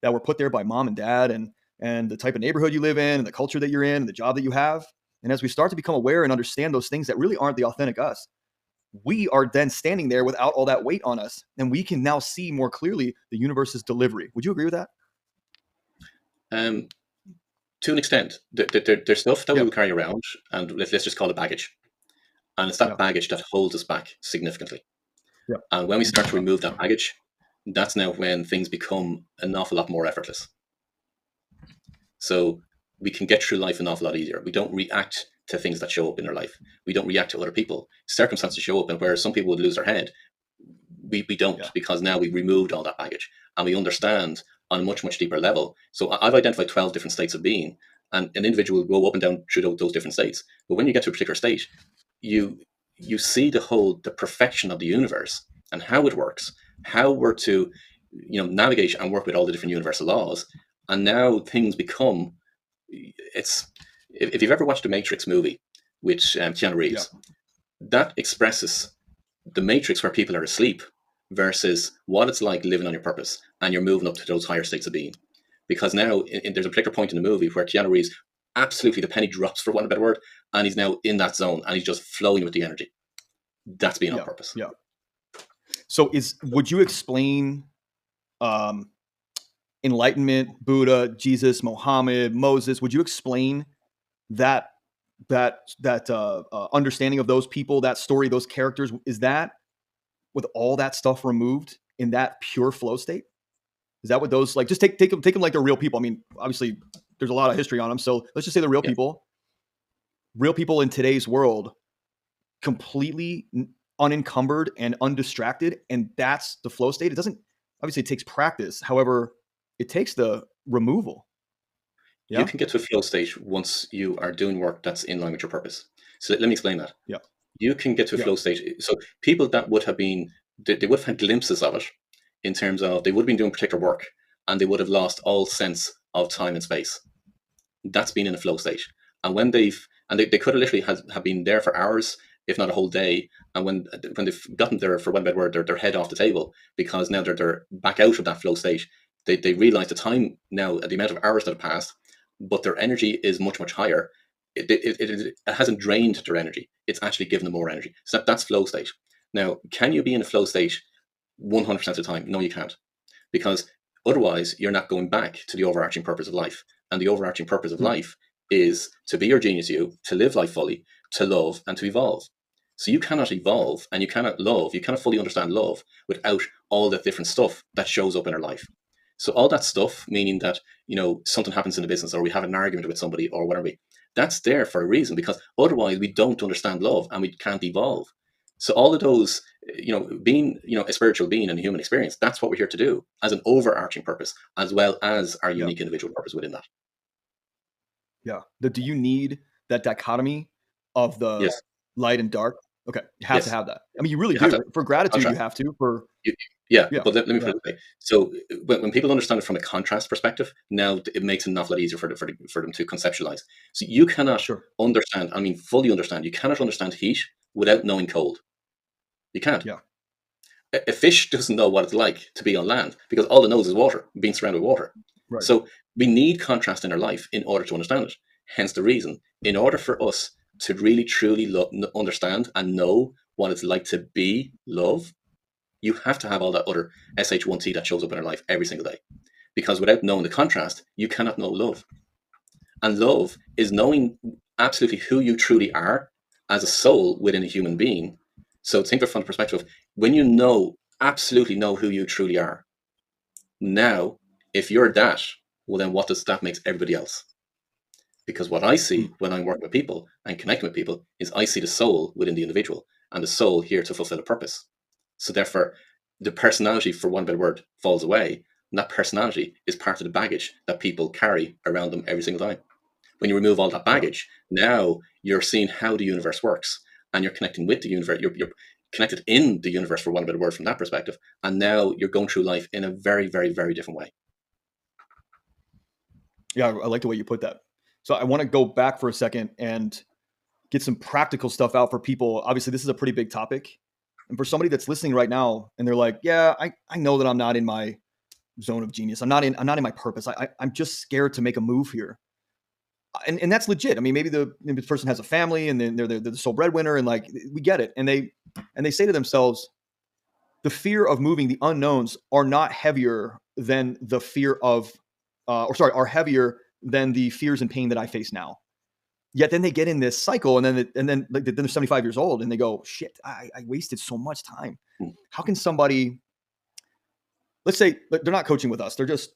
that were put there by mom and dad and the type of neighborhood you live in and the culture that you're in and the job that you have. And as we start to become aware and understand those things that really aren't the authentic us, we are then standing there without all that weight on us. And we can now see more clearly the universe's delivery. Would you agree with that? To an extent, there's stuff that we will carry around, and let's just call it baggage. And it's that baggage that holds us back significantly. And when we start to remove that baggage, that's now when things become an awful lot more effortless. So we can get through life an awful lot easier. We don't react to things that show up in our life. We don't react to other people. Circumstances show up, and where some people would lose their head, we don't, Yeah. because now we've removed all that baggage and we understand on a much, much deeper level. So I've identified 12 different states of being, and an individual will go up and down through those different states. But when you get to a particular state, you see the perfection of the universe and how it works, how we're to navigate and work with all the different universal laws. And now things become, it's, if you've ever watched the Matrix movie with Keanu Reeves, that expresses the Matrix where people are asleep versus what it's like living on your purpose and you're moving up to those higher states of being. Because now there's a particular point in the movie where Keanu Reeves, absolutely the penny drops, for want of a better word, and he's now in that zone and he's just flowing with the energy. That's being on purpose. Yeah. So would you explain enlightenment, Buddha, Jesus, Muhammad, Moses? Would you explain that understanding of those people, that story, those characters? Is that with all that stuff removed in that pure flow state? Is that what those, like, just take them like they're real people? I mean, obviously there's a lot of history on them. So let's just say they're real people in today's world, completely unencumbered and undistracted. And that's the flow state. Obviously it takes practice. However, it takes the removal. Yeah? You can get to a flow state once you are doing work that's in line with your purpose. So let me explain that. Yeah. You can get to a flow state. So people that would have been, they would have had glimpses of it, in terms of they would have been doing particular work and they would have lost all sense of time and space. That's been in a flow state. And when they could have literally have been there for hours, if not a whole day. And when they've gotten there, for one bad word, their head off the table, because now they're back out of that flow state. They realize the time now, the amount of hours that have passed, but their energy is much, much higher. It hasn't drained their energy. It's actually given them more energy. So that's flow state. Now, can you be in a flow state 100% of the time? No, you can't, because otherwise you're not going back to the overarching purpose of life. And the overarching purpose of life is to be your genius you, to live life fully, to love, and to evolve. So you cannot evolve and you cannot love, you cannot fully understand love without all the different stuff that shows up in our life. So all that stuff, meaning that, something happens in the business, or we have an argument with somebody, or whatever, that's there for a reason, because otherwise we don't understand love and we can't evolve. So all of those, being, a spiritual being and a human experience, that's what we're here to do as an overarching purpose, as well as our unique individual purpose within that. Yeah. Do you need that dichotomy of the light and dark? Okay. You have to have that. I mean, you really do. For gratitude, you have to. But let me put it this way. So when people understand it from a contrast perspective, now it makes it an awful lot easier for them to conceptualize. So you cannot understand, fully understand. You cannot understand heat without knowing cold. You can't. Yeah. A fish doesn't know what it's like to be on land, because all it knows is water, being surrounded with water. Right. So we need contrast in our life in order to understand it. Hence the reason, in order for us to really truly understand and know what it's like to be love, you have to have all that other SH1T that shows up in our life every single day. Because without knowing the contrast, you cannot know love. And love is knowing absolutely who you truly are as a soul within a human being. So think of it from the perspective of, when you absolutely know who you truly are. Now, if you're that, well, then what does that make everybody else? Because what I see when I'm working with people and connecting with people is I see the soul within the individual, and the soul here to fulfill a purpose. So therefore, the personality, for one better word, falls away. And that personality is part of the baggage that people carry around them every single time. When you remove all that baggage, now you're seeing how the universe works, and you're connecting with the universe. You're connected in the universe, for one better word, from that perspective. And now you're going through life in a very, very, very different way. Yeah, I like the way you put that. So I want to go back for a second and get some practical stuff out for people. Obviously, this is a pretty big topic. And for somebody that's listening right now and they're like, yeah, I know that I'm not in my zone of genius. I'm not in my purpose. I'm just scared to make a move here. And that's legit. I mean, maybe this person has a family and then they're the sole breadwinner, and like, we get it. And they say to themselves, the fear of moving, the unknowns are not heavier than the fear of, are heavier than the fears and pain that I face now. Yet then they get in this cycle, and then they're 75 years old and they go, shit, I wasted so much time. How can somebody, let's say they're not coaching with us, they just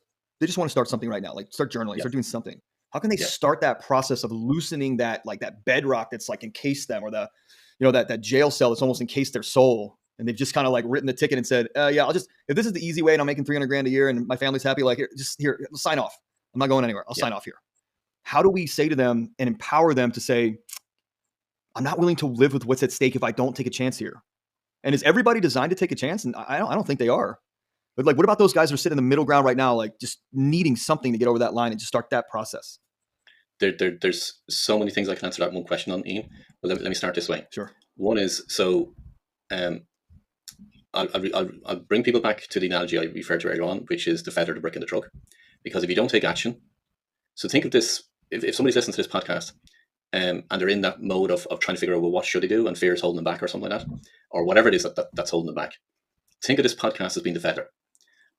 want to start something right now, like start journaling, start doing something. How can they Yeah. start that process of loosening that, like that bedrock that's like encased them, or the, you know, that jail cell that's almost encased their soul, and they've just kind of like written the ticket and said, yeah, I'll just, if this is the easy way and I'm making 300 grand a year and my family's happy, like here, sign off. I'm not going anywhere. I'll sign off here. How do we say to them and empower them to say, I'm not willing to live with what's at stake if I don't take a chance here? And is everybody designed to take a chance? And I don't think they are. But like, what about those guys who are sitting in the middle ground right now, like just needing something to get over that line and just start that process? There's so many things I can answer that one question on, Ian. But let me start this way. Sure. One is, so I'll bring people back to the analogy I referred to earlier on, which is the feather, the brick, and the truck. Because if you don't take action, so think of this, if somebody's listening to this podcast and they're in that mode of trying to figure out, well, what should they do? And fear is holding them back or something like that, or whatever it is that's holding them back. Think of this podcast as being the feather.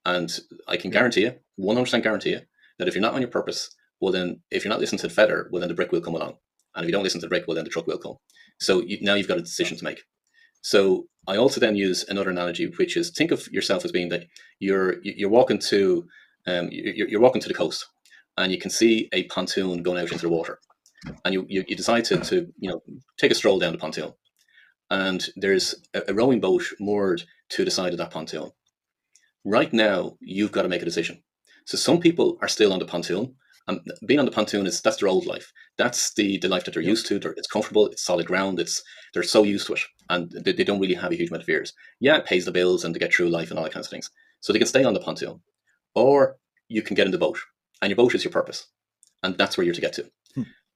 And I can guarantee you, 100% guarantee you, that if you're not on your purpose, well then, if you're not listening to the feather, well then the brick will come along. And if you don't listen to the brick, well then the truck will come. So now you've got a decision to make. So I also then use another analogy, which is, think of yourself as being that you're walking to you're walking to the coast, and you can see a pontoon going out into the water, and you decide to take a stroll down the pontoon, and there's a rowing boat moored to the side of that pontoon. Right now, you've got to make a decision. So some people are still on the pontoon. And being on the pontoon that's their old life. That's the life that they're used to. It's comfortable. It's solid ground. They're so used to it, and they don't really have a huge amount of fears. Yeah, it pays the bills and to get through life and all that kinds of things. So they can stay on the pontoon, or you can get in the boat, and your boat is your purpose, and that's where you're to get to.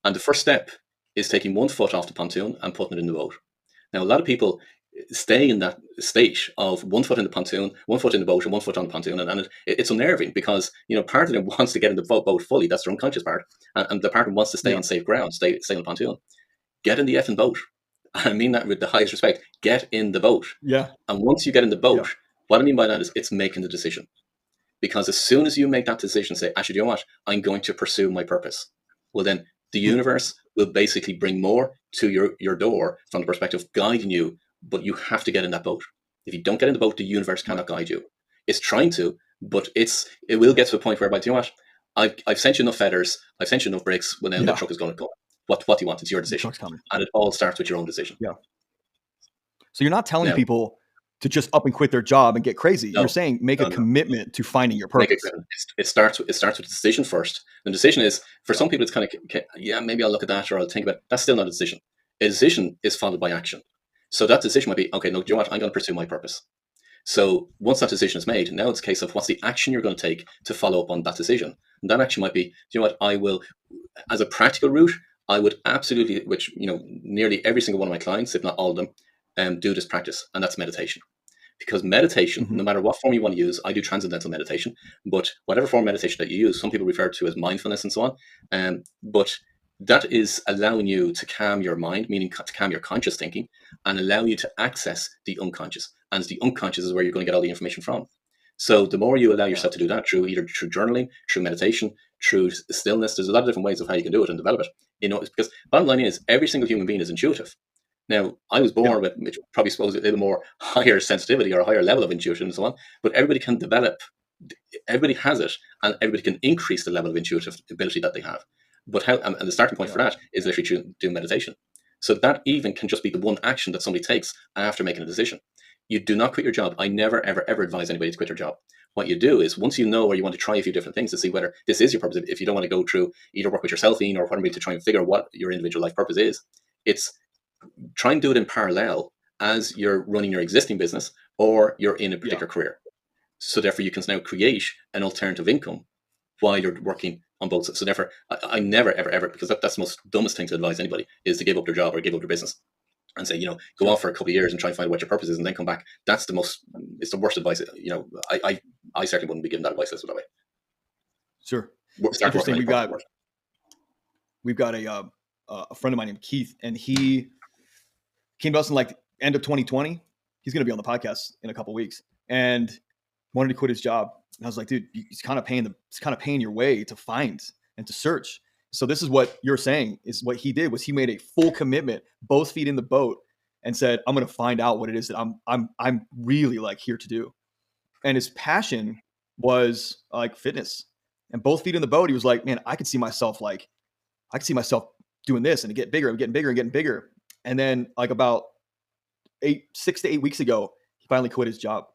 And the first step is taking one foot off the pontoon and putting it in the boat. Now, a lot of people stay in that state of 1 foot in the pontoon, 1 foot in the boat, and 1 foot on the pontoon, and it's unnerving because part of them wants to get in the boat fully. That's their unconscious part, and the part of them wants to stay on safe ground, stay on the pontoon. Get in the effing boat. I mean that with the highest respect. Get in the boat. Yeah. And once you get in the boat, what I mean by that is it's making the decision. Because as soon as you make that decision, say, actually, you know what? I'm going to pursue my purpose. Well, then the universe will basically bring more to your door from the perspective of guiding you. But you have to get in that boat. If you don't get in the boat, the universe cannot guide you. It's trying to, but it will get to a point whereby, you know what? I've sent you enough feathers. I've sent you enough bricks. Well, then the truck is going to go. What do you want? It's your decision. And it all starts with your own decision. Yeah. So you're not telling people to just up and quit their job and get crazy. No, you're saying make a commitment to finding your purpose. It starts with the decision first. The decision is, for some people, it's kind of, yeah, maybe I'll look at that or I'll think about it. That's still not a decision. A decision is followed by action. So that decision might be, okay, no, do you know what? I'm going to pursue my purpose. So once that decision is made, now it's a case of what's the action you're going to take to follow up on that decision. And that action might be, do you know what? I will, as a practical route, I would absolutely, which, nearly every single one of my clients, if not all of them, do this practice, and that's meditation. Because meditation, no matter what form you want to use, I do transcendental meditation, but whatever form of meditation that you use, some people refer to as mindfulness and so on. But that is allowing you to calm your mind, meaning to calm your conscious thinking, and allow you to access the unconscious. And the unconscious is where you're going to get all the information from. So the more you allow yourself to do that, through journaling, through meditation, through stillness, there's a lot of different ways of how you can do it and develop it. Because bottom line is, every single human being is intuitive. Now, I was born with, which probably suppose a little more higher sensitivity or a higher level of intuition and so on, but everybody can develop, everybody has it, and everybody can increase the level of intuitive ability that they have. But how, and the starting point for that is literally doing meditation. So that even can just be the one action that somebody takes after making a decision. You do not quit your job. I never, ever, ever advise anybody to quit their job. What you do is, once you know, or you want to try a few different things to see whether this is your purpose, if you don't want to go through either work with yourself, Ian, or whatever, to try and figure out what your individual life purpose is, it's try and do it in parallel as you're running your existing business or you're in a particular career. So therefore you can now create an alternative income while you're working on both sides. So therefore I never, ever, ever, because that's the most dumbest thing to advise anybody, is to give up their job or give up their business and say, go off for a couple of years and try and find what your purpose is and then come back. It's the worst advice. I certainly wouldn't be giving that advice that way. Sure. Interesting. We've got a friend of mine named Keith, and he came to us in like end of 2020. He's going to be on the podcast in a couple of weeks, and wanted to quit his job. And I was like, dude, it's kind of paying your way to find and to search. So this is what you're saying is what he did, was he made a full commitment, both feet in the boat, and said, I'm going to find out what it is that I'm really like here to do. And his passion was like fitness. and both feet in the boat. He was like, man, I could see myself doing this and getting bigger and getting bigger and getting bigger. And then like about 6 to 8 weeks ago, he finally quit his job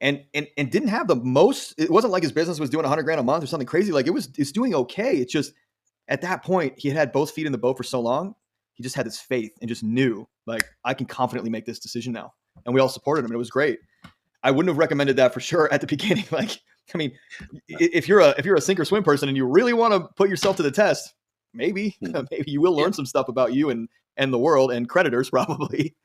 and didn't have the most. It wasn't like his business was doing $100,000 a month or something crazy. Like it's doing okay. It's just at that point he had both feet in the boat for so long. He just had this faith and just knew like I can confidently make this decision now. And we all supported him. And it was great. I wouldn't have recommended that for sure at the beginning. Like, I mean, if you're a sink or swim person and you really want to put yourself to the test, maybe you will learn some stuff about you and the world and creditors probably.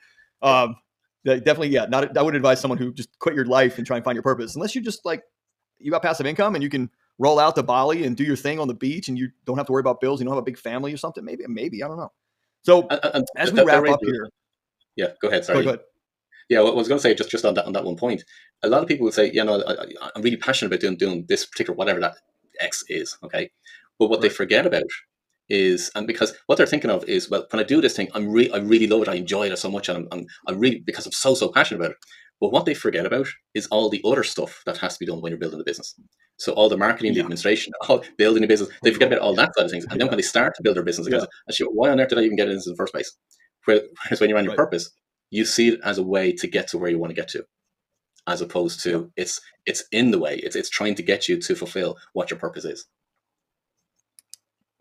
Definitely, yeah. I would advise someone who just quit your life and try and find your purpose, unless you just like you got passive income and you can roll out to Bali and do your thing on the beach and you don't have to worry about bills. You don't have a big family or something. Maybe I don't know. So as we wrap up here, yeah, go ahead. Sorry. Go ahead. Yeah, what I was going to say just on that one point. A lot of people would say, I'm really passionate about doing this particular whatever that X is. Okay, but what they forget about is, and because what they're thinking of is, well, when I do this thing, I really love it. I enjoy it so much, and I'm really, because I'm so passionate about it. But what they forget about is all the other stuff that has to be done when you're building a business. So all the marketing, the administration, all building a business, they forget about all that side of things. And then when they start to build their business, they go, actually, why on earth did I even get into this in the first place? Whereas when you're on your purpose, you see it as a way to get to where you want to get to, as opposed to it's in the way. It's trying to get you to fulfill what your purpose is.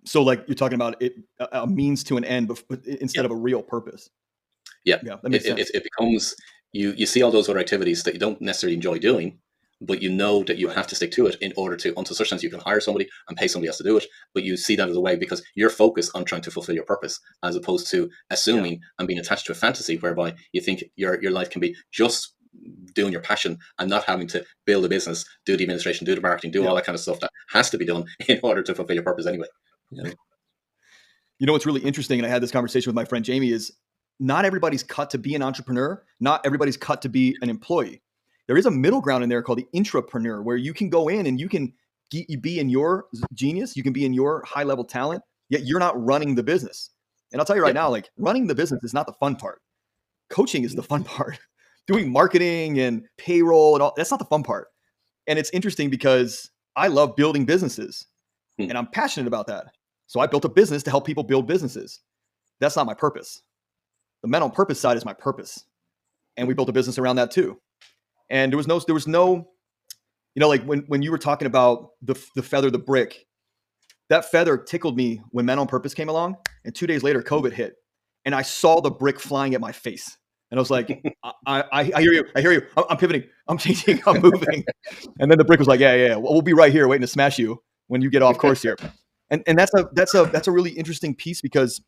So like you're talking about it, a means to an end instead of a real purpose. Yeah, that makes sense. It becomes, you see all those other activities that you don't necessarily enjoy doing, but you know that you have to stick to it in order to, until such times you can hire somebody and pay somebody else to do it. But you see that as a way because you're focused on trying to fulfill your purpose, as opposed to assuming and being attached to a fantasy whereby you think your life can be just doing your passion and not having to build a business, do the administration, do the marketing, do all that kind of stuff that has to be done in order to fulfill your purpose anyway. You know what's really interesting, and I had this conversation with my friend Jamie, is not everybody's cut to be an entrepreneur. Not everybody's cut to be an employee. There is a middle ground in there called the intrapreneur, where you can go in and you can be in your genius, you can be in your high level talent, yet you're not running the business. And I'll tell you right now, like running the business is not the fun part. Coaching is the fun part. Doing marketing and payroll and all, that's not the fun part. And it's interesting because I love building businesses and I'm passionate about that. So I built a business to help people build businesses. That's not my purpose. The Men on Purpose side is my purpose. And we built a business around that too. And there was no, like when you were talking about the feather, the brick, that feather tickled me when Men on Purpose came along. And 2 days later, COVID hit. And I saw the brick flying at my face. And I was like, I hear you. I hear you. I'm pivoting. I'm changing. I'm moving. And then the brick was like, yeah. We'll be right here waiting to smash you when you get off course here. And that's a really interesting piece because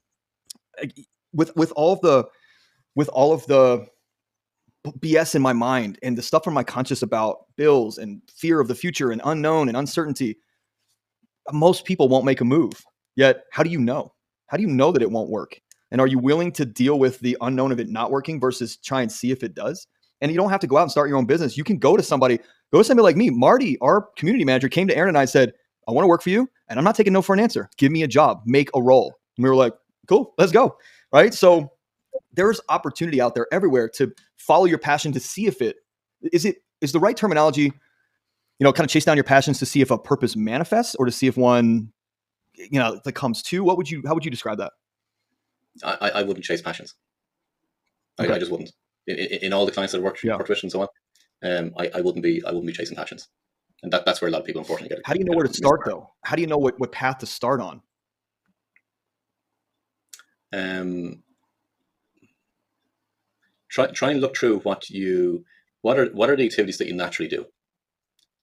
with all of the BS in my mind and the stuff from my conscious about bills and fear of the future and unknown and uncertainty, most people won't make a move. Yet, how do you know? How do you know that it won't work? And are you willing to deal with the unknown of it not working versus try and see if it does? And you don't have to go out and start your own business. You can go to somebody like me. Marty, our community manager, came to Aaron and I and said, I want to work for you and I'm not taking no for an answer. Give me a job, make a role. And we were like, cool, let's go. Right. So there's opportunity out there everywhere to follow your passion to see if it is the right terminology, kind of chase down your passions to see if a purpose manifests or to see if one, that comes to. How would you describe that? I wouldn't chase passions. Okay. I just wouldn't. In all the clients that I worked with and so on, I wouldn't be chasing passions. And that's where a lot of people unfortunately get it. How do you know where to start though? How do you know what path to start on? Try and look through what are the activities that you naturally do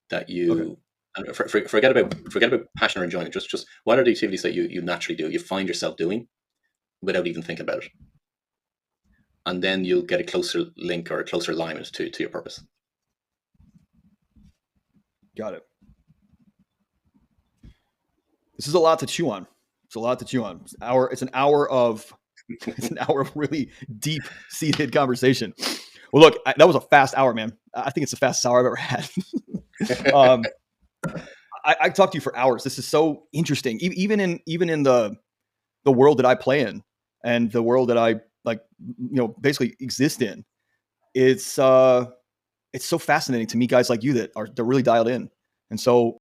that you and forget about passion or enjoyment. Just what are the activities that you naturally do, you find yourself doing without even thinking about it, and then you'll get a closer link or a closer alignment to your purpose. Got it. This is a lot to chew on. It's an hour of really deep seated conversation. Well, look, that was a fast hour, man. I think it's the fastest hour I've ever had. I talked to you for hours. This is so interesting. Even in the world that I play in and the world that I basically exist in, it's so fascinating to meet guys like you that are really dialed in. And so